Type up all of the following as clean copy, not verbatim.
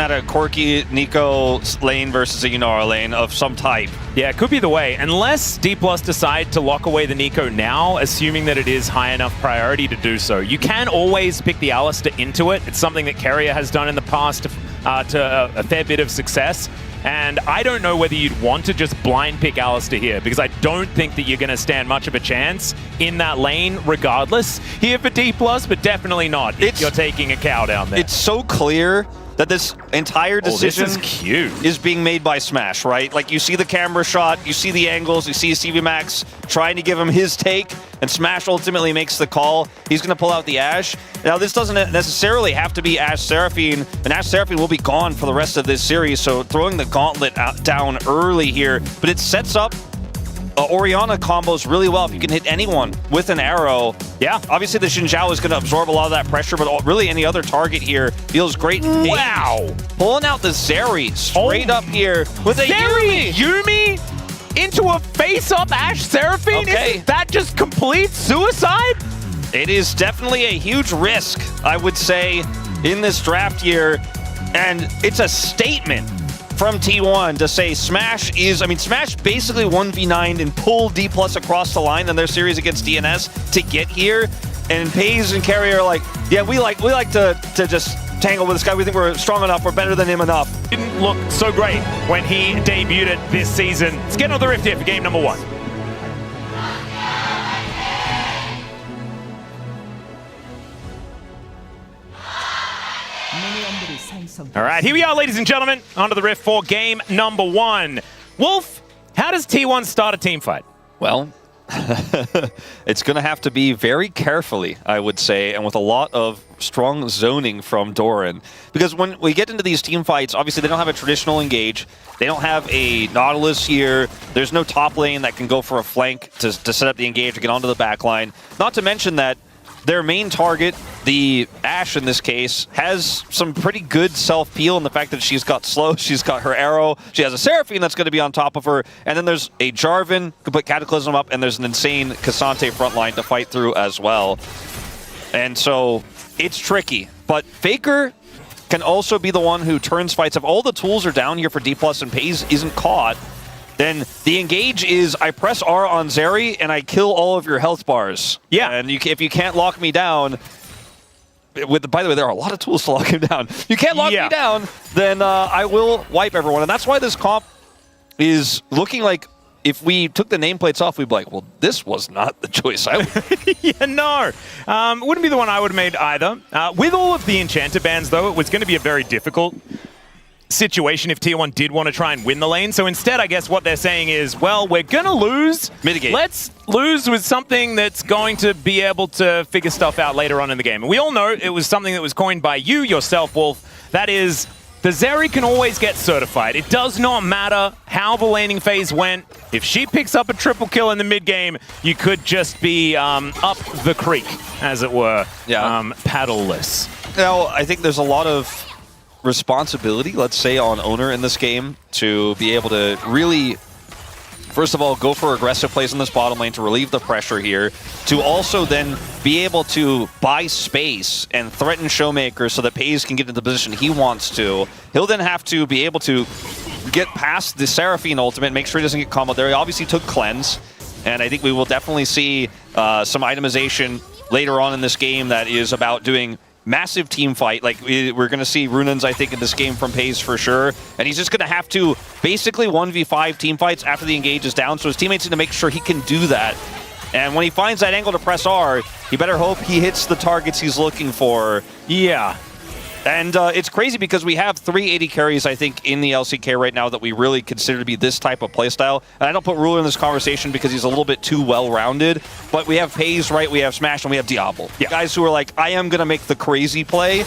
at a Corki Nico lane versus a Yunara lane of some type. Yeah, it could be the way. Unless DPLUS decide to lock away the Nico now, assuming that it is high enough priority to do so. You can always pick the Alistar into it. It's something that Keria has done in the past to a fair bit of success. And I don't know whether you'd want to just blind pick Alistar here, because I don't think that you're going to stand much of a chance in that lane regardless here for DPLUS, but definitely not if you're taking a cow down there. It's so clear that this entire decision this is cute. Is being made by Smash, right? Like, you see the camera shot, you see the angles, you see CV Max trying to give him his take, and Smash ultimately makes the call. He's going to pull out the Ashe. Now, this doesn't necessarily have to be Ashe Seraphine, and Ashe Seraphine will be gone for the rest of this series, so throwing the gauntlet down early here, but it sets up Orianna combos really well if you can hit anyone with an arrow. Yeah, obviously the Xin Zhao is going to absorb a lot of that pressure, but really any other target here feels great. Wow! Pulling out the Zeri straight up here with a Zeri Yumi into a face-up Ashe Seraphine? Okay. Isn't that just complete suicide? It is definitely a huge risk, I would say, in this draft year, and it's a statement from T1 to say Smash is, Smash basically 1v9 and pulled DPLUS across the line in their series against DNS to get here. And FaZe and Keria are like, yeah, we like to just tangle with this guy. We think we're strong enough, we're better than him enough. Didn't look so great when he debuted it this season. Let's get on the Rift here for game number 1. All right, here we are, ladies and gentlemen, onto the Rift for game number 1. Wolf, how does T1 start a team fight? Well, it's going to have to be very carefully, I would say, and with a lot of strong zoning from Doran. Because when we get into these team fights, obviously they don't have a traditional engage. They don't have a Nautilus here. There's no top lane that can go for a flank to set up the engage or get onto the back line. Not to mention that their main target, the Ashe in this case, has some pretty good self-peel in the fact that she's got slow, she's got her arrow, she has a Seraphine that's going to be on top of her, and then there's a Jarvan, who put Cataclysm up, and there's an insane Cassante front line to fight through as well. And so, it's tricky. But Faker can also be the one who turns fights. If all the tools are down here for DPLUS and FaZe isn't caught, then the engage is I press R on Zeri and I kill all of your health bars. Yeah. And if you can't lock me down, by the way, there are a lot of tools to lock him down. You can't lock me down, then I will wipe everyone. And that's why this comp is looking like if we took the nameplates off, we'd be like, well, this was not the choice I would. Yeah, no. Wouldn't be the one I would have made either. With all of the Enchanter bans, though, it was going to be a very difficult situation if T1 did want to try and win the lane. So instead, I guess what they're saying is, well, we're going to lose. Mitigate. Let's lose with something that's going to be able to figure stuff out later on in the game. And we all know it was something that was coined by you yourself, Wolf. That is, the Zeri can always get certified. It does not matter how the laning phase went. If she picks up a triple kill in the mid game, you could just be up the creek, as it were, paddleless. Now, I think there's a lot of responsibility, let's say, on Oner in this game to be able to really, first of all, go for aggressive plays in this bottom lane to relieve the pressure here, to also then be able to buy space and threaten Showmaker so that FaZe can get into the position he wants to. He'll then have to be able to get past the Seraphine ultimate, make sure he doesn't get comboed there. He obviously took Cleanse, and I think we will definitely see some itemization later on in this game that is about doing massive team fight. Like, we're going to see Runans, I think, in this game from FaZe for sure. And he's just going to have to basically 1v5 team fights after the engage is down. So his teammates need to make sure he can do that. And when he finds that angle to press R, he better hope he hits the targets he's looking for. Yeah. And it's crazy because we have 3 AD carries, I think, in the LCK right now that we really consider to be this type of playstyle. And I don't put Ruler in this conversation because he's a little bit too well-rounded. But we have FaZe, right? We have Smash, and we have Diablo. Yeah. Guys who are like, I am going to make the crazy play.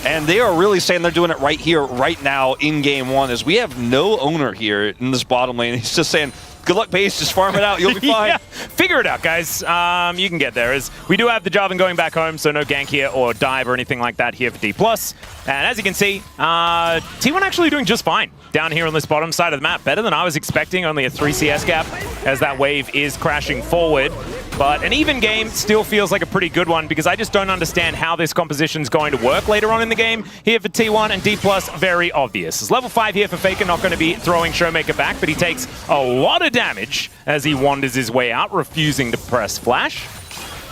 And they are really saying they're doing it right here, right now, in game 1, as we have no Oner here in this bottom lane. He's just saying, good luck, FaZe. Just farm it out. You'll be fine. Yeah. Figure it out, guys. You can get there. We do have the Jarvan going back home, so no gank here or dive or anything like that here for DPLUS. And as you can see, T1 actually doing just fine down here on this bottom side of the map. Better than I was expecting. Only a 3 CS gap as that wave is crashing forward. But an even game still feels like a pretty good one because I just don't understand how this composition is going to work later on in the game. Here for T1 and DPLUS, very obvious. It's level 5 here for Faker, not going to be throwing Showmaker back, but he takes a lot of damage as he wanders his way out, refusing to press Flash.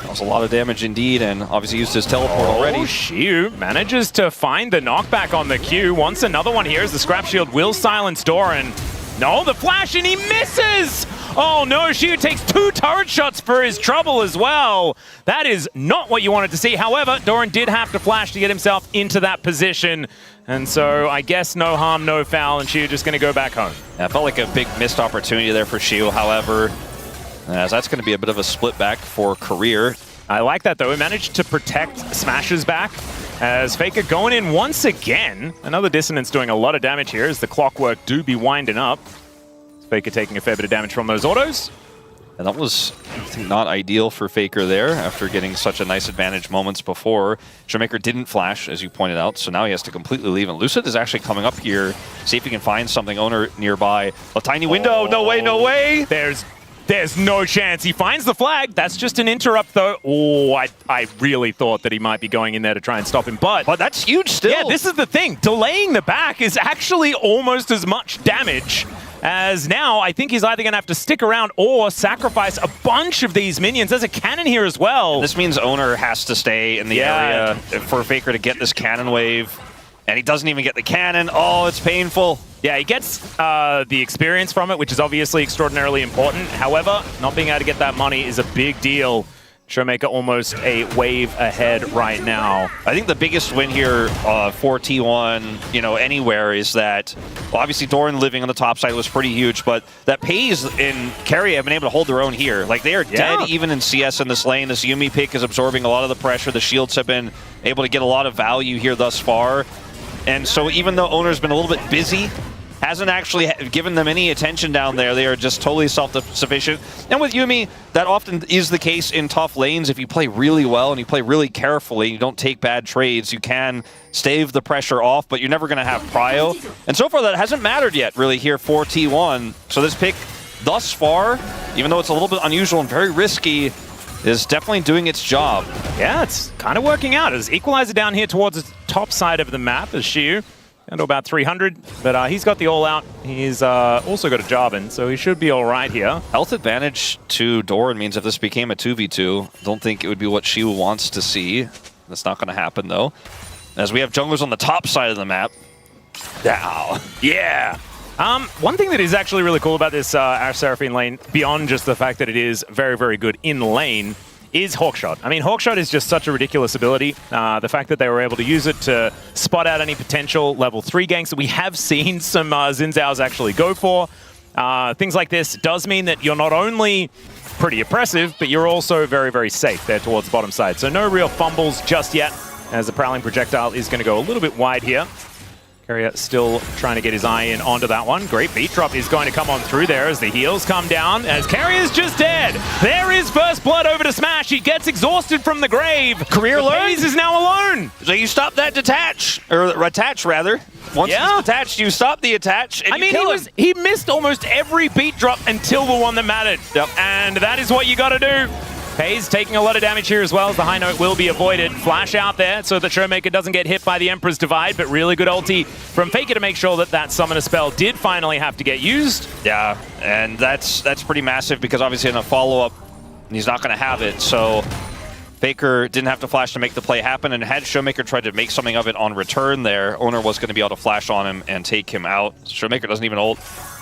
That was a lot of damage indeed, and obviously used his teleport already. Xiu manages to find the knockback on the Q. Wants another one here as the Scrap Shield will silence Doran. No, the Flash, and he misses! Oh no, Xiu takes 2 turret shots for his trouble as well. That is not what you wanted to see. However, Doran did have to flash to get himself into that position. And so I guess no harm, no foul, and Xiu just going to go back home. Yeah, it felt like a big missed opportunity there for Xiu, however, as that's going to be a bit of a split back for Career. I like that though. He managed to protect Smash's back as Faker going in once again. Another Dissonance doing a lot of damage here as the Clockwork do be winding up. Faker taking a fair bit of damage from those autos. And that was, I think, not ideal for Faker there after getting such a nice advantage moments before. Showmaker didn't flash, as you pointed out, so now he has to completely leave. And Lucid is actually coming up here, see if he can find something. Oner nearby. A tiny window. No way, no way. There's no chance. He finds the flag. That's just an interrupt, though. Oh, I really thought that he might be going in there to try and stop him, but that's huge still. Yeah, this is the thing. Delaying the back is actually almost as much damage as now I think he's either going to have to stick around or sacrifice a bunch of these minions. There's a cannon here as well. This means Oner has to stay in the area for Faker to get this cannon wave. And he doesn't even get the cannon. Oh, it's painful. Yeah, he gets the experience from it, which is obviously extraordinarily important. However, not being able to get that money is a big deal. Showmaker almost a wave ahead right now. I think the biggest win here for T1, anywhere is that, well, obviously Doran living on the top side was pretty huge, but that FaZe and Keria have been able to hold their own here. Like, they are dead even in CS in this lane. This Yuumi pick is absorbing a lot of the pressure. The shields have been able to get a lot of value here thus far. And so even though Oner's been a little bit busy, hasn't actually given them any attention down there. They are just totally self-sufficient. And with Yuumi, that often is the case in tough lanes. If you play really well and you play really carefully, you don't take bad trades, you can stave the pressure off, but you're never going to have prio. And so far, that hasn't mattered yet, really, here for T1. So this pick, thus far, even though it's a little bit unusual and very risky, is definitely doing its job. Yeah, it's kind of working out. As Equalizer down here towards the top side of the map as Xiu. Down to about 300, but he's got the all-out. He's also got a Jarvan, so he should be all right here. Health advantage to Doran means if this became a 2v2, don't think it would be what she wants to see. That's not going to happen, though. As we have junglers on the top side of the map. Ow. Yeah. One thing that is actually really cool about this Ash Seraphine lane, beyond just the fact that it is very, very good in lane, is Hawkshot. I mean, Hawkshot is just such a ridiculous ability. The fact that they were able to use it to spot out any potential level 3 ganks that we have seen some Xin Zhaos actually go for. Things like this does mean that you're not only pretty oppressive, but you're also very, very safe there towards the bottom side. So no real fumbles just yet, as the Prowling Projectile is going to go a little bit wide here. Keria still trying to get his eye in onto that one. Great beat drop is going to come on through there as the heals come down, as Keria's just dead. There is first blood over to Smash. He gets exhausted from the grave. Career learns. is now alone. So you stop that detach, or attach rather. Once it's detached, you stop the attach, and he missed almost every beat drop until the one that mattered. Yep. And that is what you got to do. FaZe taking a lot of damage here as well, as the high note will be avoided. Flash out there so that Showmaker doesn't get hit by the Emperor's Divide, but really good ulti from Faker to make sure that that Summoner spell did finally have to get used. Yeah, and that's pretty massive because obviously in a follow-up, he's not going to have it, so Faker didn't have to flash to make the play happen, and had Showmaker tried to make something of it on return there, Oner was going to be able to flash on him and take him out. Showmaker doesn't even ult,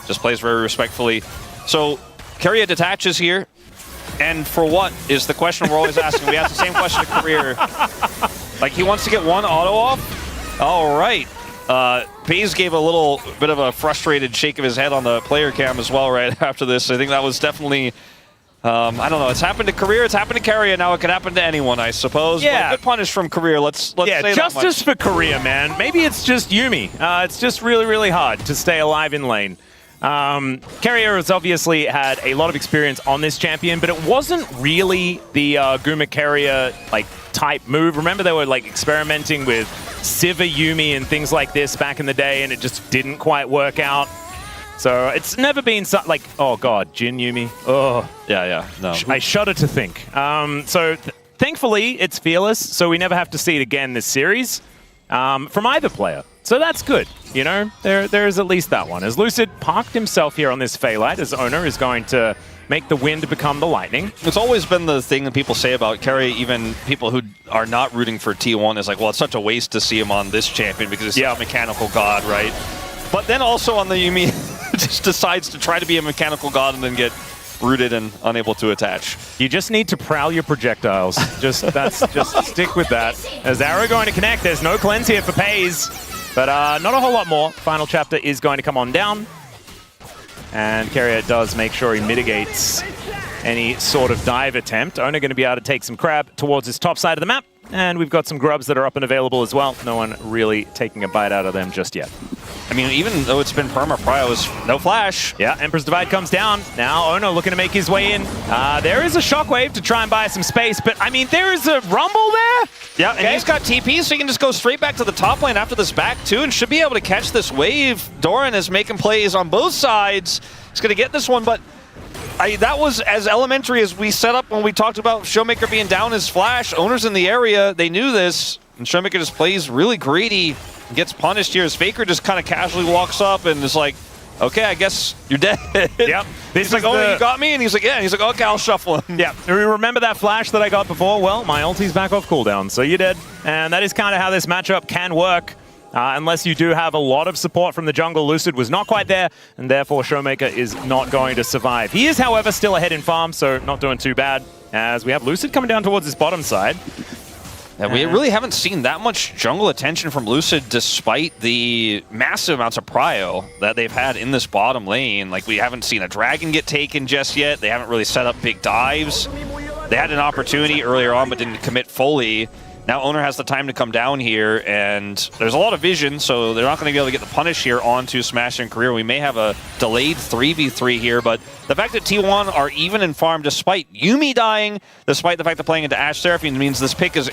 just plays very respectfully. So Keria detaches here. And for what is the question we're always asking. We ask the same question to Career. Like, he wants to get one auto off? All right. FaZe gave a little bit of a frustrated shake of his head on the player cam as well right after this. I think that was definitely, I don't know. It's happened to Career, it's happened to Keria, now it could happen to anyone, I suppose. Yeah. But good punish from Career, let's say that much. Justice for Keria, man. Maybe it's just Yuumi. It's just really, really hard to stay alive in lane. Keria has obviously had a lot of experience on this champion, but it wasn't really the Guma Keria type move. Remember, they were experimenting with Siva Yuumi and things like this back in the day, and it just didn't quite work out. So it's never been like, oh god, Jin Yumi. Oh, Yeah, no. I shudder to think. Thankfully, it's fearless, so we never have to see it again this series from either player. So that's good, you know? There is at least that one. As Lucid parked himself here on this Phaelite, as Oner is going to make the wind become the lightning. It's always been the thing that people say about Keria, even people who are not rooting for T1, is like, well, it's such a waste to see him on this champion because he's a mechanical god, right? But then also on the Yumi, just decides to try to be a mechanical god and then get rooted and unable to attach. You just need to prowl your projectiles. just stick with that. As Arrow going to connect, there's no cleanse here for Pays, but not a whole lot more. Final chapter is going to come on down. And Keria does make sure he mitigates any sort of dive attempt. Oner going to be able to take some crab towards his top side of the map. And we've got some grubs that are up and available as well. No one really taking a bite out of them just yet. I mean, even though it's been perma, Prio is no flash. Yeah, Emperor's Divide comes down. Now Oner looking to make his way in. There is a Shockwave to try and buy some space, but I mean, there is a Rumble there. Yeah, and he's got TP, so he can just go straight back to the top lane after this back two and should be able to catch this wave. Doran is making plays on both sides. He's going to get this one, but that was as elementary as we set up when we talked about Showmaker being down his flash. Oner's in the area. They knew this, and Showmaker just plays really greedy. Gets punished here as Faker just kind of casually walks up and is like, okay, I guess you're dead. Yep. He's like, oh, you got me? And he's like, yeah. And he's like, okay, I'll shuffle him. Yeah. Remember that flash that I got before? Well, my ulti's back off cooldown, so you're dead. And that is kind of how this matchup can work. Unless you do have a lot of support from the jungle. Lucid was not quite there, and therefore Showmaker is not going to survive. He is, however, still ahead in farm, so not doing too bad. As we have Lucid coming down towards his bottom side. Yeah, we really haven't seen that much jungle attention from Lucid despite the massive amounts of prio that they've had in this bottom lane. Like, we haven't seen a dragon get taken just yet. They haven't really set up big dives. They had an opportunity earlier on but didn't commit fully. Now Oner has the time to come down here, and there's a lot of vision, so they're not going to be able to get the punish here onto Smash and Career. We may have a delayed 3v3 here, but the fact that T1 are even in farm despite Yumi dying, despite the fact they're playing into Ashe Seraphine, means this pick is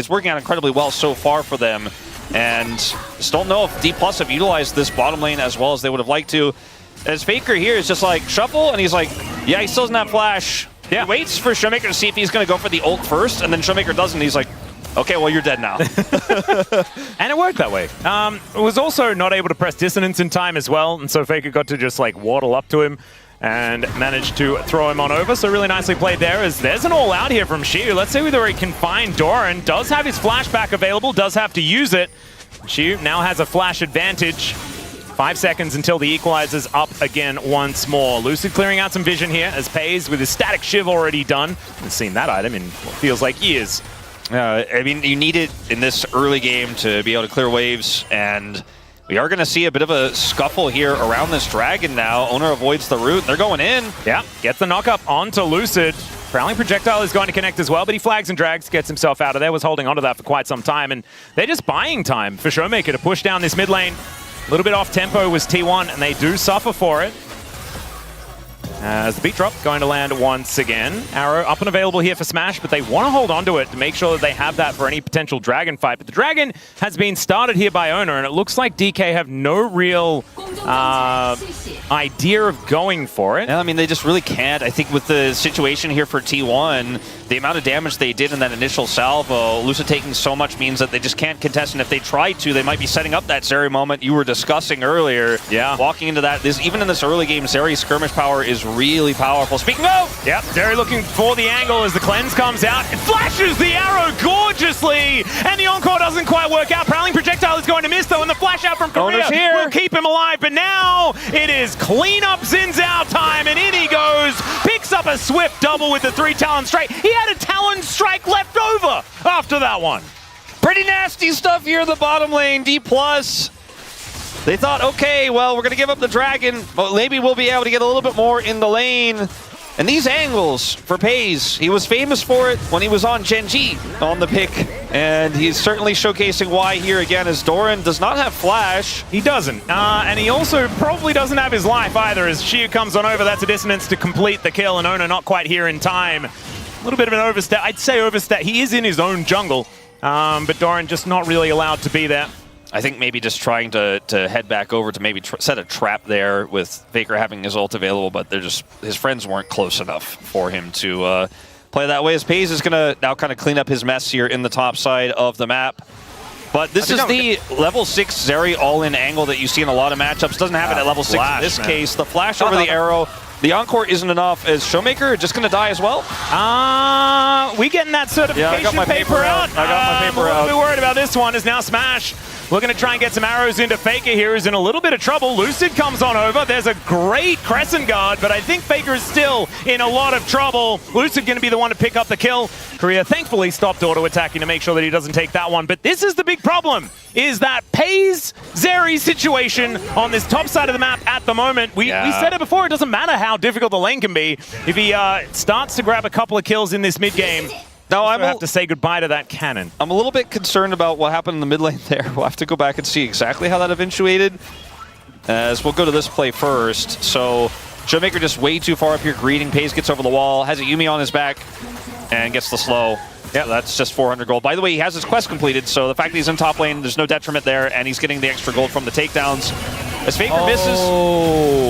working out incredibly well so far for them. And just don't know if DPLUS have utilized this bottom lane as well as they would have liked to. As Faker here is just like, shuffle, and he's like, yeah, he still doesn't have flash. Yeah. He waits for Showmaker to see if he's going to go for the ult first, and then Showmaker doesn't. He's like, okay, well, you're dead now. And it worked that way. It was also not able to press Dissonance in time as well, and so Faker got to just like waddle up to him and managed to throw him on over. So really nicely played there, as there's an all-out here from Shiu. Let's see whether he can find Doran. Does have his flashback available, does have to use it. Shiu now has a flash advantage. 5 seconds until the equalizer's up again once more. Lucid clearing out some vision here as Pays with his static shiv already done. Haven't seen that item in what feels like years. I mean, you need it in this early game to be able to clear waves, and we are going to see a bit of a scuffle here around this dragon now. Oner avoids the root. They're going in. Yeah, gets the knock-up onto Lucid. Prowling Projectile is going to connect as well, but he flags and drags, gets himself out of there, was holding onto that for quite some time, and they're just buying time for Showmaker to push down this mid lane. A little bit off tempo was T1, and they do suffer for it. As the beat drop going to land once again. Arrow up and available here for Smash, but they want to hold on to it to make sure that they have that for any potential dragon fight. But the dragon has been started here by Oner, and it looks like DK have no real idea of going for it. Yeah, I mean, they just really can't. I think with the situation here for T1, the amount of damage they did in that initial salvo, Lucid taking so much means that they just can't contest, and if they try to, they might be setting up that Zeri moment you were discussing earlier. Yeah. Walking into that, even in this early game, Zeri's skirmish power is really powerful. Speaking of! Yep, Zeri looking for the angle as the cleanse comes out. It flashes the arrow gorgeously, and the encore doesn't quite work out. Prowling Projectile is going to miss, though, and the flash out from Keria will keep him alive, but now it is clean up Xin Zhao time, and in he goes. Picks up a swift double with the 3 Talon Strike. He had a Talon Strike left over after that one. Pretty nasty stuff here in the bottom lane. DPLUS. They thought, okay, well, we're going to give up the dragon, but maybe we'll be able to get a little bit more in the lane. And these angles for Pays, he was famous for it when he was on Genji on the pick. And he's certainly showcasing why here again, as Doran does not have flash. He doesn't. And he also probably doesn't have his life either, as Shiu comes on over. That's a dissonance to complete the kill, and Oner not quite here in time. A little bit of an overstep. I'd say overstep. He is in his own jungle, but Doran just not really allowed to be there. I think maybe just trying to head back over to maybe set a trap there with Faker having his ult available, but they're just his friends weren't close enough for him to play that way. As FaZe is going to now kind of clean up his mess here in the top side of the map. But this is the level 6 Zeri all-in angle that you see in a lot of matchups. Doesn't have it at level 6 in this case. The flash over the arrow. The encore isn't enough. Is Showmaker just going to die as well? We getting that certification I got my paper out. I got my paper out. I'm a little bit worried about this one. Is now Smash looking to try and get some arrows into Faker here. Is in a little bit of trouble. Lucid comes on over. There's a great Crescent Guard, but I think Faker is still in a lot of trouble. Lucid going to be the one to pick up the kill. Keria thankfully stopped auto-attacking to make sure that he doesn't take that one. But this is the big problem, is that FaZe Zeri situation on this top side of the map at the moment. We said it before, it doesn't matter how difficult the lane can be. If he starts to grab a couple of kills in this mid-game, now I have to say goodbye to that cannon. I'm a little bit concerned about what happened in the mid lane there. We'll have to go back and see exactly how that eventuated. As we'll go to this play first. So Showmaker just way too far up here, greeting. FaZe gets over the wall, has a Yuumi on his back, and gets the slow. Yeah, that's just 400 gold. By the way, he has his quest completed, so the fact that he's in top lane, there's no detriment there, and he's getting the extra gold from the takedowns. As Faker misses,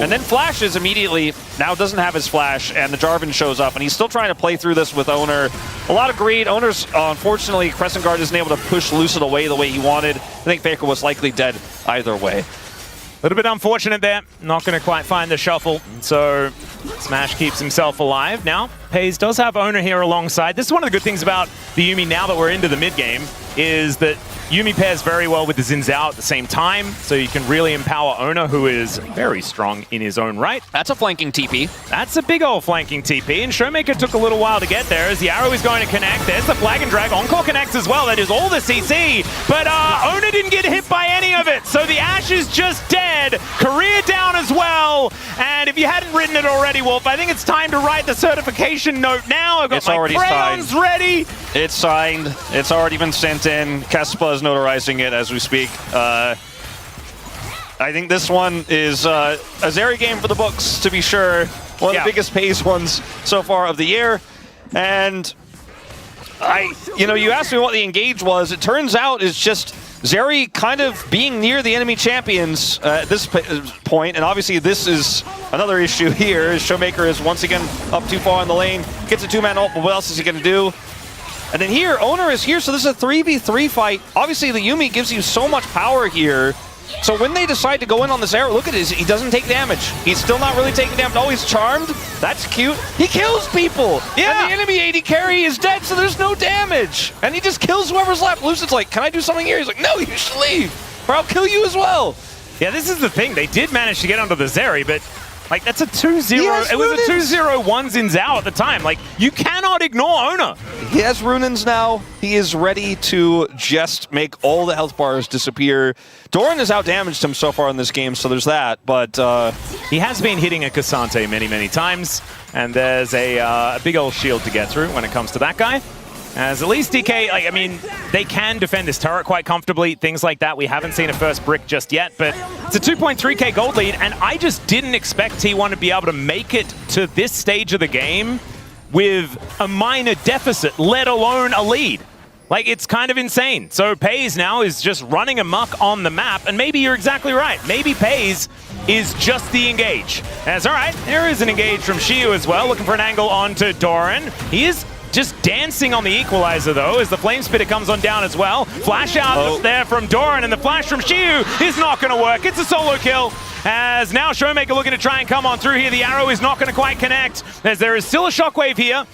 and then flashes immediately, now doesn't have his flash, and the Jarvan shows up, and he's still trying to play through this with Oner. A lot of greed. Oner's, unfortunately, Crescent Guard isn't able to push Lucid away the way he wanted. I think Faker was likely dead either way. A little bit unfortunate there. Not going to quite find the shuffle. So Smash keeps himself alive. Now, FaZe does have Oner here alongside. This is one of the good things about the Yuumi now that we're into the mid-game, is that Yuumi pairs very well with the Xin Zhao at the same time, so you can really empower Oner, who is very strong in his own right. That's a flanking TP. That's a big old flanking TP, and Showmaker took a little while to get there as the arrow is going to connect. There's the flag and drag. Encore connects as well. That is all the CC, but Oner didn't get hit by any of it, so the Ashe is just dead. Keria down as well, and if you hadn't written it already, Wolf, I think it's time to write the certification note now. I've got my crayons ready. It's signed. It's already been sent in. Kespa is notarizing it as we speak. I think this one is a Zeri game for the books, to be sure. One of the biggest FaZe ones so far of the year. And you asked me what the engage was. It turns out it's just Zeri kind of being near the enemy champions at this point, and obviously this is another issue here, as Showmaker is once again up too far in the lane, gets a two-man ult, but what else is he going to do? And then here, Oner is here, so this is a 3v3 fight. Obviously the Yuumi gives you so much power here, so when they decide to go in on this arrow, look at this, he doesn't take damage. He's still not really taking damage. Oh, he's charmed. That's cute. He kills people. Yeah. And the enemy AD carry is dead, so there's no damage. And he just kills whoever's left. Lucid's like, can I do something here? He's like, no, you should leave, or I'll kill you as well. Yeah, this is the thing. They did manage to get onto the Zeri, but like, that's a 2-0. It was a 2-0-1 Xin Zhao at the time. Like, you cannot ignore Oner. He has Runins now. He is ready to just make all the health bars disappear. Doran has outdamaged him so far in this game, so there's that. But he has been hitting a Cassante many, many times. And there's a big old shield to get through when it comes to that guy. As at least DK, like, I mean, they can defend this turret quite comfortably, things like that. We haven't seen a first brick just yet, but it's a 2.3k gold lead, and I just didn't expect T1 to be able to make it to this stage of the game with a minor deficit, let alone a lead. Like, it's kind of insane. So FaZe now is just running amok on the map, and maybe you're exactly right. Maybe FaZe is just the engage. As all right, there is an engage from Shiu as well, looking for an angle onto Doran. He is just dancing on the equalizer, though, as the Flame Spitter comes on down as well. Flash out there from Doran, and the flash from Shiu is not going to work. It's a solo kill, as now Showmaker looking to try and come on through here. The arrow is not going to quite connect, as there is still a shockwave here.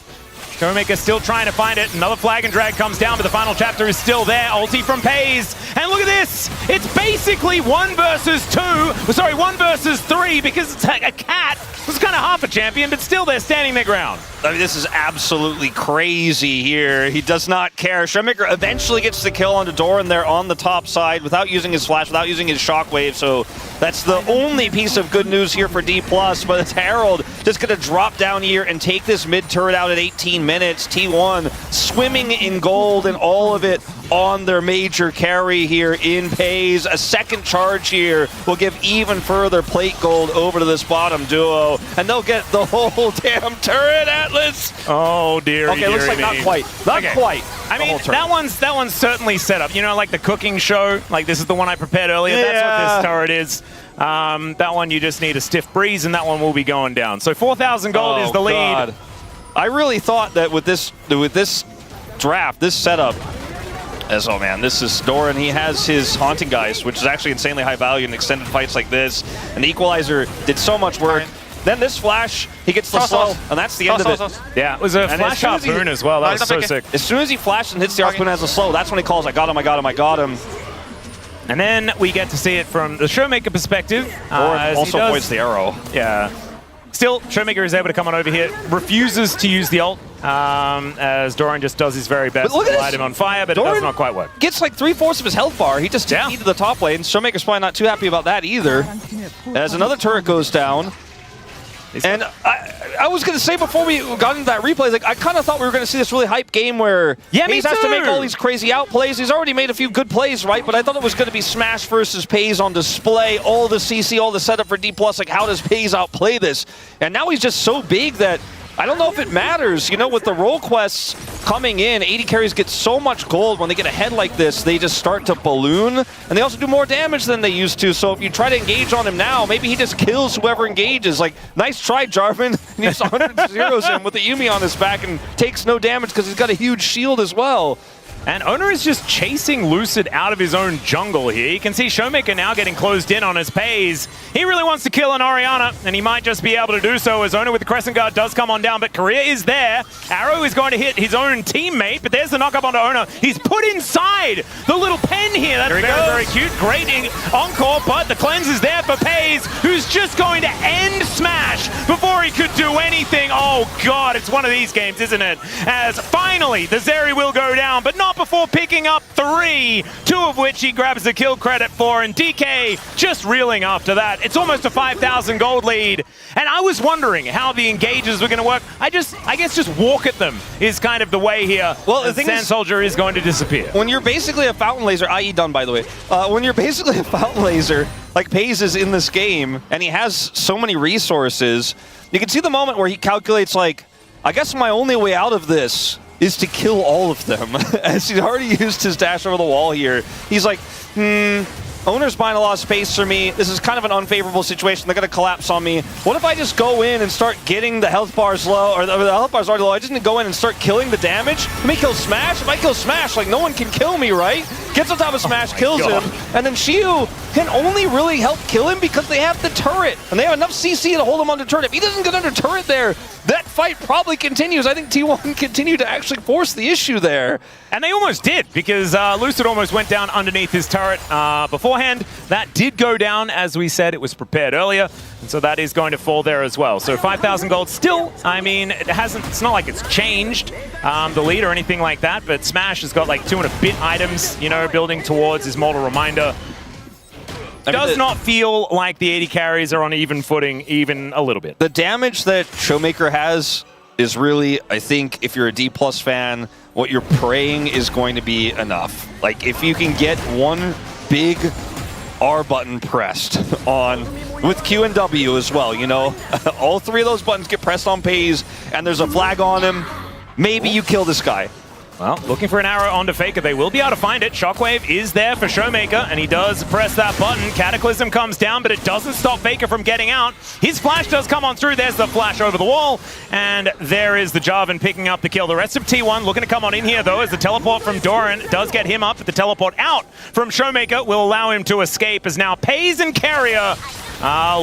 Showmaker still trying to find it. Another flag and drag comes down, but the final chapter is still there. Ulti from FaZe. And look at this. It's basically 1 versus 3, because it's a cat. It's kind of half a champion, but still they're standing their ground. I mean, this is absolutely crazy here. He does not care. Showmaker eventually gets the kill onto Doran there on the top side without using his flash, without using his shockwave. So that's the only piece of good news here for DPLUS. But it's Herald just going to drop down here and take this mid turret out at 18 minutes. T1 swimming in gold, and all of it on their major carry here in Pays. A second charge here will give even further plate gold over to this bottom duo, and they'll get the whole damn turret, Atlas. Oh, dear. Okay, looks like not quite. Not quite. I mean, that one's certainly set up. You know, like the cooking show, like this is the one I prepared earlier. Yeah. That's what this turret is. That one you just need a stiff breeze, and that one will be going down. So 4,000 gold is the lead. God. I really thought that with this draft, this setup, oh man, this is Doran. He has his Haunting Geist, which is actually insanely high value in extended fights like this. And the Equalizer did so much work. Then this flash, he gets the slow, and that's the end of it. Yeah, it was a flash harpoon as well. That was so sick. As soon as he flashed and hits the harpoon as a slow, that's when he calls, I got him, I got him, I got him. And then we get to see it from the Showmaker perspective. Doran also avoids the arrow. Yeah. Still, Showmaker is able to come on over here, refuses to use the ult, as Doran just does his very best to light him on fire, but Doran, it does not quite work. Gets like 3/4 of his health bar. He just took to the top lane. Showmaker's probably not too happy about that either. As another turret goes down. And I was going to say before we got into that replay, like I kind of thought we were going to see this really hype game where he has to make all these crazy outplays. He's already made a few good plays, right? But I thought it was going to be Smash versus Pays on display, all the CC, all the setup for DPLUS. Like, how does Pays outplay this? And now he's just so big that I don't know if it matters. You know, with the role quests coming in, 80 carries get so much gold. When they get ahead like this, they just start to balloon. And they also do more damage than they used to. So if you try to engage on him now, maybe he just kills whoever engages. Like, nice try, Jarvan. And he just 100 zeros him with the Yuumi on his back and takes no damage because he's got a huge shield as well. And Oner is just chasing Lucid out of his own jungle here. You can see Showmaker now getting closed in on his Pays. He really wants to kill an Orianna, and he might just be able to do so as Oner with the Crescent Guard does come on down, but Keria is there. Arrow is going to hit his own teammate, but there's the knock-up onto Oner. He's put inside the little pen here. That's very cute. Great encore, but the cleanse is there for Pays, who's just going to end Smash before he could do anything. Oh, God, it's one of these games, isn't it? As finally, the Zeri will go down, but not before picking up 3, 2 of which he grabs the kill credit for, and DK just reeling after that. It's almost a 5,000 gold lead, and I was wondering how the engages were going to work. I guess just walk at them is kind of the way here. Well, the thing Sand Soldier is going to disappear. When you're basically a fountain laser, i.e. done by the way, when you're basically a fountain laser, like Pays is in this game, and he has so many resources, you can see the moment where he calculates like, I guess my only way out of this is to kill all of them. As he's already used his dash over the wall here. He's like, Oner's buying a lot of space for me. This is kind of an unfavorable situation. They're going to collapse on me. What if I just go in and start getting the health bars low, or the health bars already low. I just need to go in and start killing the damage. Let me kill Smash. If I kill Smash, like no one can kill me, right? Gets on top of Smash, kills him, and then Xiu can only really help kill him because they have the turret, and they have enough CC to hold him under turret. If he doesn't get under turret there, that fight probably continues. I think T1 continued to actually force the issue there. And they almost did, because Lucid almost went down underneath his turret beforehand. That did go down, as we said. It was prepared earlier, and so that is going to fall there as well. So 5,000 gold still, I mean, it's not like it's changed the lead or anything like that, but Smash has got like 2 and a bit items, you know, building towards his Mortal Reminder. Does not feel like the 80 carries are on even footing, even a little bit. The damage that Showmaker has is really, I think, if you're a DPLUS fan, what you're praying is going to be enough. Like, if you can get one big R button pressed on, with Q and W as well, you know? All 3 of those buttons get pressed on Pays, and there's a flag on him, maybe you kill this guy. Well, looking for an arrow onto Faker. They will be able to find it. Shockwave is there for Showmaker, and he does press that button. Cataclysm comes down, but it doesn't stop Faker from getting out. His flash does come on through. There's the flash over the wall, and there is the Jarvan picking up the kill. The rest of T1 looking to come on in here, though, as the teleport from Doran does get him up, but the teleport out from Showmaker will allow him to escape, as now Pays and Keria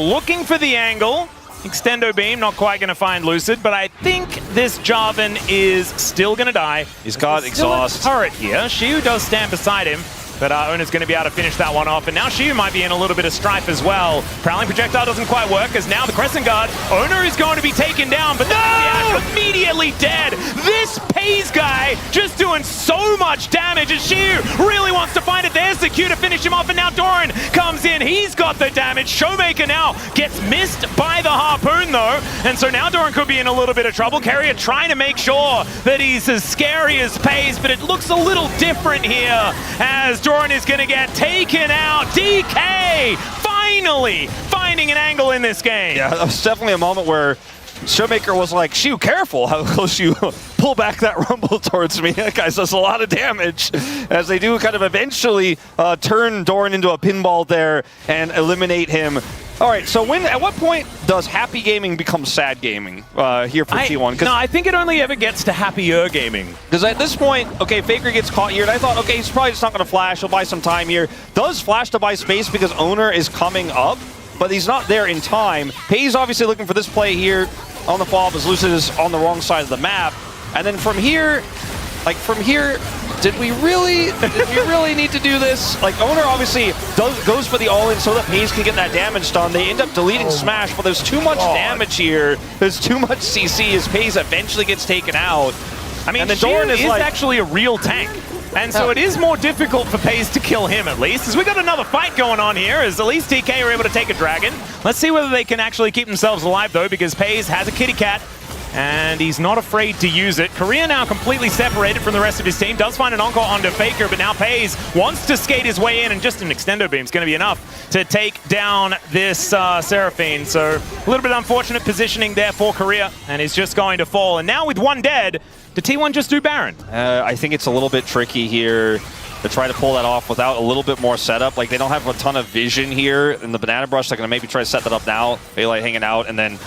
looking for the angle. Extendo Beam, not quite going to find Lucid, but I think this Jarvan is still going to die. He's got exhaust. Turret here. Xiu does stand beside him, but Oner's going to be able to finish that one off. And now Xiu might be in a little bit of strife as well. Prowling Projectile doesn't quite work, as now the Crescent Guard. Oner is going to be taken down, but no! Immediately dead. This Pays guy just doing so much damage, as Xiu really wants to find it. There's the Q to finish him off, and now Doran comes in. He's has got the damage. Showmaker now gets missed by the harpoon though, and so now Doran could be in a little bit of trouble. Keria trying to make sure that he's as scary as FaZe, but it looks a little different here as Doran is going to get taken out. DK finally finding an angle in this game. Yeah, that was definitely a moment where Showmaker was like, "Shoo, careful how close you pull back that rumble towards me." That guy does a lot of damage as they do kind of eventually turn Doran into a pinball there and eliminate him. All right, so at what point does happy gaming become sad gaming here for T1? No, I think it only ever gets to happier gaming. Because at this point, okay, Faker gets caught here, and I thought, okay, he's probably just not going to flash. He'll buy some time here. Does flash to buy space because Oner is coming up, but he's not there in time. Pay's obviously looking for this play here on the follow-up as Lucid is on the wrong side of the map. And then from here, did we really need to do this? Like, Oner obviously goes for the all-in so that Paze can get that damage done. They end up deleting Smash, but there's too much damage here. There's too much CC as Paze eventually gets taken out. I mean, and then Doran is actually a real tank. And so it is more difficult for Paze to kill him, at least, as we got another fight going on here, as at least TK are able to take a dragon. Let's see whether they can actually keep themselves alive, though, because Paze has a kitty cat, and he's not afraid to use it. Keria now completely separated from the rest of his team, does find an encore onto Faker, but now Paze wants to skate his way in, and just an extendo beam is going to be enough to take down this Seraphine. So a little bit unfortunate positioning there for Keria, and he's just going to fall. And now with one dead, did T1 just do Baron? I think it's a little bit tricky here to try to pull that off without a little bit more setup. Like, they don't have a ton of vision here in the banana brush. They're going to maybe try to set that up now. Baylight hanging out, and then...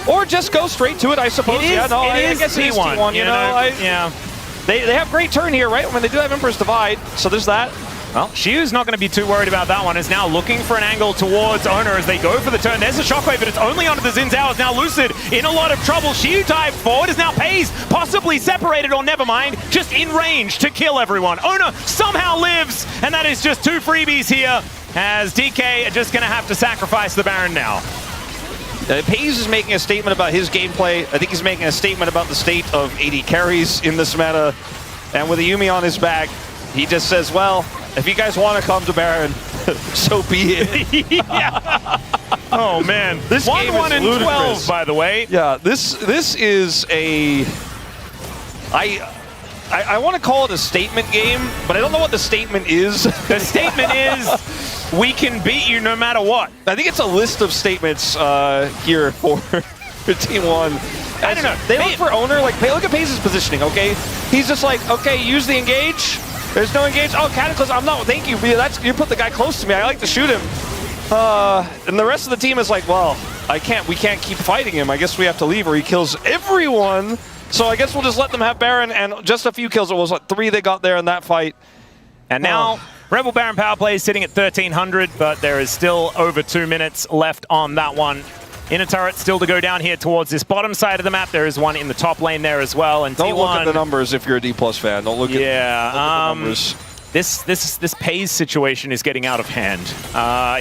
Or just go straight to it, I suppose. I guess it is T1, you know? Yeah. They have great turn here, right? When they do have Emperor's Divide, so there's that. Well, Shiu's not going to be too worried about that one. Is now looking for an angle towards Oner as they go for the turn. There's a shockwave, but it's only onto the Xin Zhao. Is now Lucid in a lot of trouble. Shiu dived forward, is now Paze possibly separated, or never mind, just in range to kill everyone. Oner somehow lives, and that is just 2 freebies here as DK are just going to have to sacrifice the Baron now. Paze is making a statement about his gameplay. I think he's making a statement about the state of AD carries in this meta. And with a Yuumi on his back, he just says, well, if you guys want to come to Baron, so be it. Yeah. Oh, man. This game is 1-12, by the way. Yeah, this is a... I want to call it a statement game, but I don't know what the statement is. The statement is, we can beat you no matter what. I think it's a list of statements here for T1. I don't know. They look for Oner, like, look at Paze's positioning, okay? He's just like, okay, use the engage. There's no engage. Oh, Cataclysm, I'm not, thank you. You put the guy close to me. I like to shoot him. And the rest of the team is like, well, we can't keep fighting him. I guess we have to leave or he kills everyone. So I guess we'll just let them have Baron, and just a few kills. It was like 3 they got there in that fight. And now, Rebel Baron power play is sitting at 1,300, but there is still over 2 minutes left on that one. Inner turret still to go down here towards this bottom side of the map. There is one in the top lane there as well. And don't T1, look at the numbers if you're a DPLUS fan. Don't look at the numbers. This Paze situation is getting out of hand.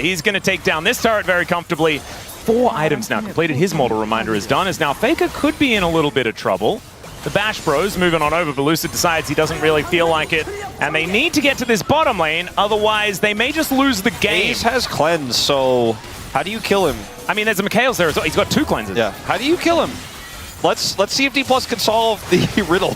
He's going to take down this turret very comfortably. 4 items now completed. His Mortal Reminder is done, as now Faker could be in a little bit of trouble. The Bash Bros moving on over, but Lucid decides he doesn't really feel like it. And they need to get to this bottom lane, otherwise they may just lose the game. Ace has cleanse, so how do you kill him? I mean, there's a Mikhail's there as well. He's got 2 cleanses. Yeah. How do you kill him? Let's see if DPLUS can solve the riddle.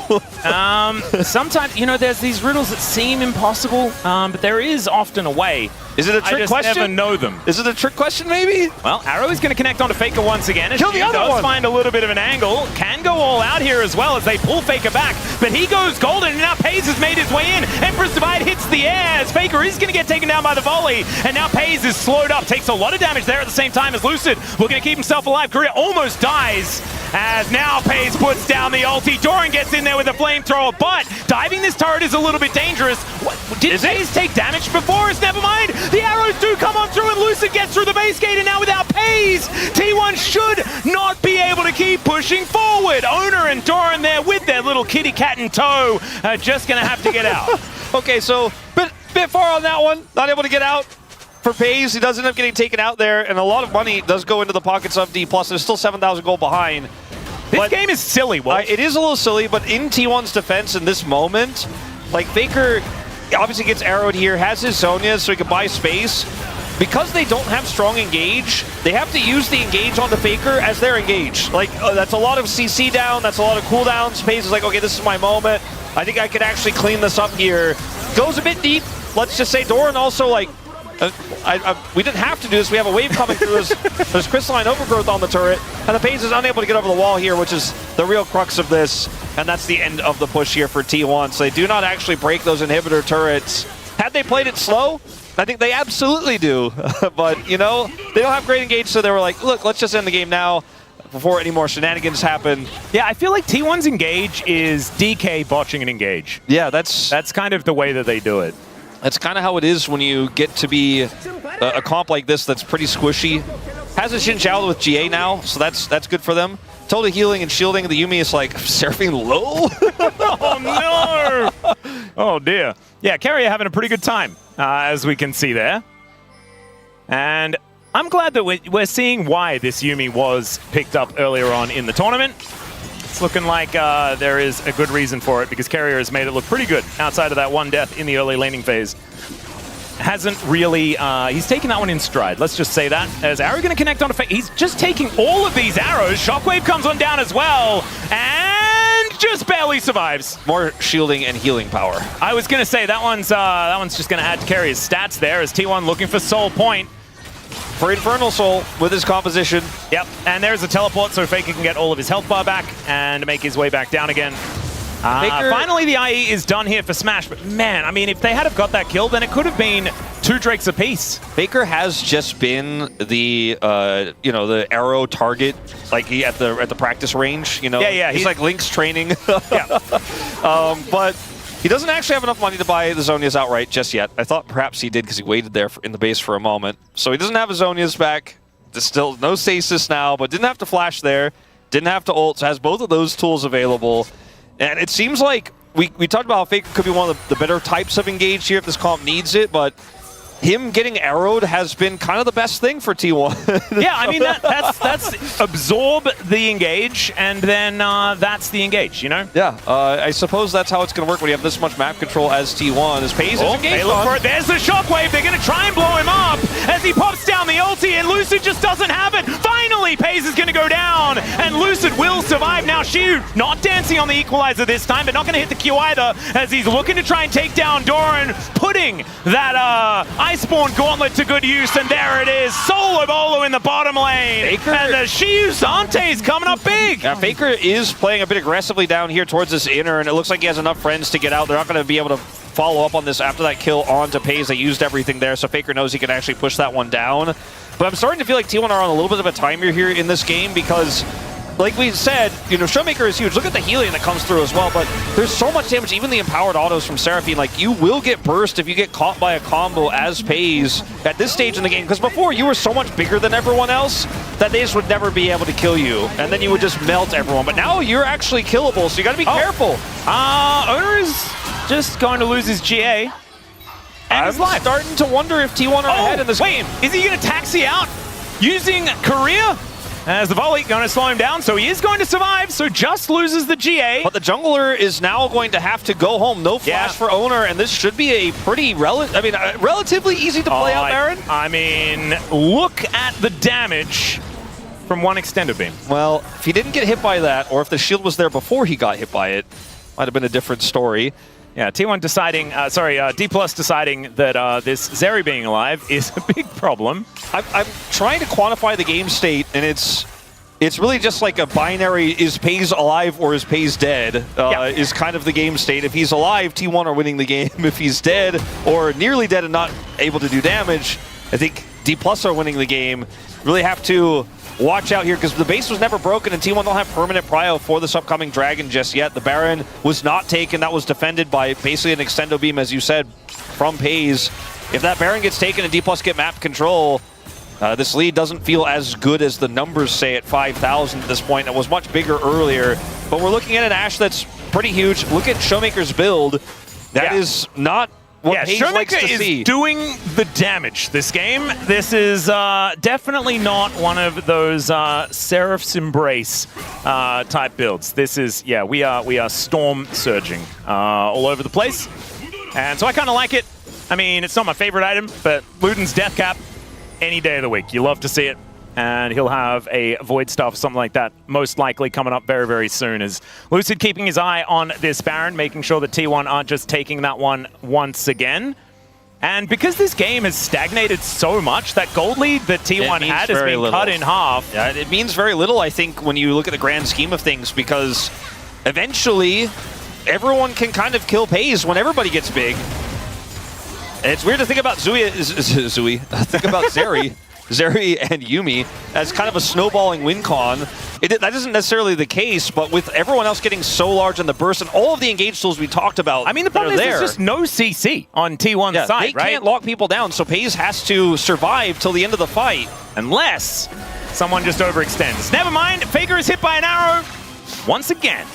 Sometimes, you know, there's these riddles that seem impossible, but there is often a way. Is it a trick question? I just never know them. Is it a trick question, maybe? Well, Arrow is going to connect onto Faker once again. Kill the other one! Does find a little bit of an angle. Can go all out here as well as they pull Faker back. But he goes golden, and now Paze has made his way in. Emperor's Divide hits the air as Faker is going to get taken down by the volley. And now Paze is slowed up. Takes a lot of damage there at the same time as Lucid looking to keep himself alive. Keria almost dies as now Paze puts down the ulti. Doran gets in there with a flamethrower, but diving this turret is a little bit dangerous. Did Paze take damage before us? Never mind. The arrows do come on through, and Lucid gets through the base gate, and now without Paze, T1 should not be able to keep pushing forward. Oner and Doran there with their little kitty cat in tow are just going to have to get out. Okay, so bit far on that one. Not able to get out. For Paze, he does end up getting taken out there, and a lot of money does go into the pockets of DPLUS. There's still 7,000 gold behind. This game is silly, Wolf. It is a little silly, but in T1's defense in this moment, like, Faker obviously gets arrowed here, has his Sonya so he can buy space, because they don't have strong engage, they have to use the engage on the Faker as their engage. Like, that's a lot of CC down, that's a lot of cooldowns. FaZe is like, okay, this is my moment. I think I could actually clean this up here. Goes a bit deep. Let's just say Doran also, like, we didn't have to do this. We have a wave coming through. There's crystalline overgrowth on the turret, and the FaZe is unable to get over the wall here, which is the real crux of this, and that's the end of the push here for T1. So they do not actually break those inhibitor turrets. Had they played it slow, I think they absolutely do. But, you know, they don't have great engage, so they were like, look, let's just end the game now before any more shenanigans happen. Yeah, I feel like T1's engage is DK botching an engage. Yeah, that's kind of the way that they do it. That's kind of how it is when you get to be a comp like this that's pretty squishy. Has a Xin Zhao with GA now, so that's good for them. Totally healing and shielding. The Yuumi is like surfing low. Oh no! Oh dear. Yeah, Keria having a pretty good time, as we can see there. And I'm glad that we're seeing why this Yuumi was picked up earlier on in the tournament. It's looking like there is a good reason for it, because Keria has made it look pretty good outside of that one death in the early laning phase. Hasn't really, he's taking that one in stride. Let's just say that. As Arrow going to connect on a he's just taking all of these arrows. Shockwave comes on down as well, and just barely survives. More shielding and healing power. I was going to say that one's just going to add to Keria's stats there, as T1 looking for Soul Point. For Infernal Soul with his composition. Yep, and there's a teleport so Faker can get all of his health bar back and make his way back down again. Finally, the IE is done here for Smash, but man, I mean, if they had have got that kill, then it could have been 2 Drakes apiece. Faker has just been the you know, the arrow target, like at the practice range. You know, yeah, he's like Link's training. Yeah. But he doesn't actually have enough money to buy the Zhonya's outright just yet. I thought perhaps he did because he waited there in the base for a moment. So he doesn't have his Zhonya's back. There's still no stasis now, but didn't have to flash there. Didn't have to ult. So has both of those tools available. And it seems like we talked about how Faker could be one of the better types of engage here if this comp needs it, but him getting arrowed has been kind of the best thing for T1. Yeah, I mean, that's absorb the engage, and then that's the engage, you know? Yeah, I suppose that's how it's going to work when you have this much map control as T1. As FaZe is engaged look for it. There's the shockwave. They're going to try and blow him up as he pops down the ulti, and Lucid just doesn't have it. Finally, FaZe is going to go down, and Lucid will survive. Now, Shu not dancing on the equalizer this time, but not going to hit the Q either, as he's looking to try and take down Doran, putting that Iceborne Gauntlet to good use, and there it is. Solo Bolo in the bottom lane. Faker, and the Shiu Zante is coming up big. Yeah, Faker is playing a bit aggressively down here towards this inner, and it looks like he has enough friends to get out. They're not going to be able to follow up on this after that kill onto FaZe. They used everything there, so Faker knows he can actually push that one down. But I'm starting to feel like T1 are on a little bit of a timer here in this game, because like we said, you know, Showmaker is huge. Look at the healing that comes through as well, but there's so much damage, even the empowered autos from Seraphine. Like, you will get burst if you get caught by a combo as FaZe at this stage in the game, because before you were so much bigger than everyone else that they just would never be able to kill you, and then you would just melt everyone. But now you're actually killable, so you gotta be careful. Oner is just going to lose his GA. And I'm starting to wonder if T1 are ahead in this game. Is he going to taxi out using Keria? As the volley going to slow him down, so he is going to survive, so just loses the GA. But the jungler is now going to have to go home. No flash for Oner, and this should be a pretty relatively easy to play out, Baron. I mean, look at the damage from one extender beam. Well, if he didn't get hit by that, or if the shield was there before he got hit by it, might have been a different story. Yeah, T1 deciding, DPLUS deciding that this Zeri being alive is a big problem. I'm trying to quantify the game state, and it's really just like a binary, is FaZe alive or is FaZe dead, is kind of the game state. If he's alive, T1 are winning the game. If he's dead or nearly dead and not able to do damage, I think DPLUS are winning the game. Really have to watch out here, because the base was never broken, and T1 don't have permanent prio for this upcoming Dragon just yet. The Baron was not taken. That was defended by basically an extendo beam, as you said, from FaZe. If that Baron gets taken and DPLUS get map control, this lead doesn't feel as good as the numbers say at 5,000 at this point. It was much bigger earlier, but we're looking at an Ashe that's pretty huge. Look at Showmaker's build. That is not what FaZe likes to see. Showmaker is doing the damage this game. This is definitely not one of those Seraph's Embrace type builds. This is, yeah, we are storm surging all over the place. And so I kind of like it. I mean, it's not my favorite item, but Luden's Death Cap any day of the week. You love to see it. And he'll have a Void Staff or something like that, most likely coming up very, very soon. As Lucid keeping his eye on this Baron, making sure that T1 aren't just taking that one once again. And because this game has stagnated so much, that gold lead that T1 had has been cut in half. Yeah, it means very little, I think, when you look at the grand scheme of things, because eventually everyone can kind of kill Pays when everybody gets big. And it's weird to think about think about Zeri and Yuumi as kind of a snowballing win con. That isn't necessarily the case, but with everyone else getting so large in the burst and all of the engage tools we talked about, I mean, the problem is there's just no CC on T1's side, they can't lock people down, so Pays has to survive till the end of the fight. Unless someone just overextends. Never mind, Faker is hit by an arrow once again.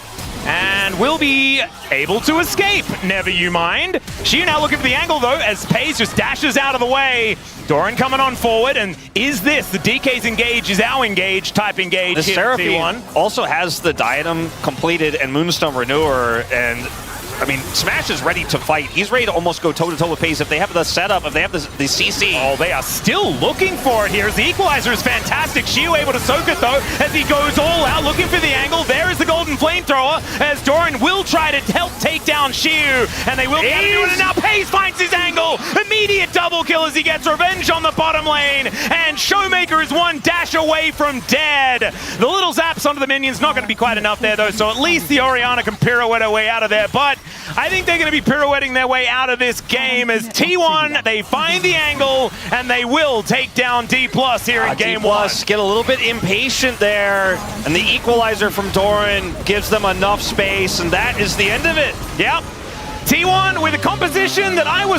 And will be able to escape. Never you mind. Xiu now looking for the angle, though, as Pays just dashes out of the way. Doran coming on forward, and is this the DK's engage is our engage type engage? The Seraphine also has the Diadem completed and Moonstone Renewer, and I mean, Smash is ready to fight. He's ready to almost go toe-to-toe with Pays if they have the setup, if they have the CC. Oh, they are still looking for it here. The equalizer is fantastic. Xiu able to soak it, though, as he goes all out, looking for the angle. There is the golden flamethrower, as Doran will try to help take down Xiu, and they will be able to do it, and now Pays finds his angle. Immediate double kill as he gets revenge on the bottom lane, and Showmaker is one dash away from dead. The little zaps onto the minions, not going to be quite enough there, though, so at least the Orianna can pirouette her way out of there, but I think they're going to be pirouetting their way out of this game as T1, they find the angle, and they will take down DPLUS here in game one. DPLUS get a little bit impatient there, and the equalizer from Doran gives them enough space, and that is the end of it. Yep. T1 with a composition that I was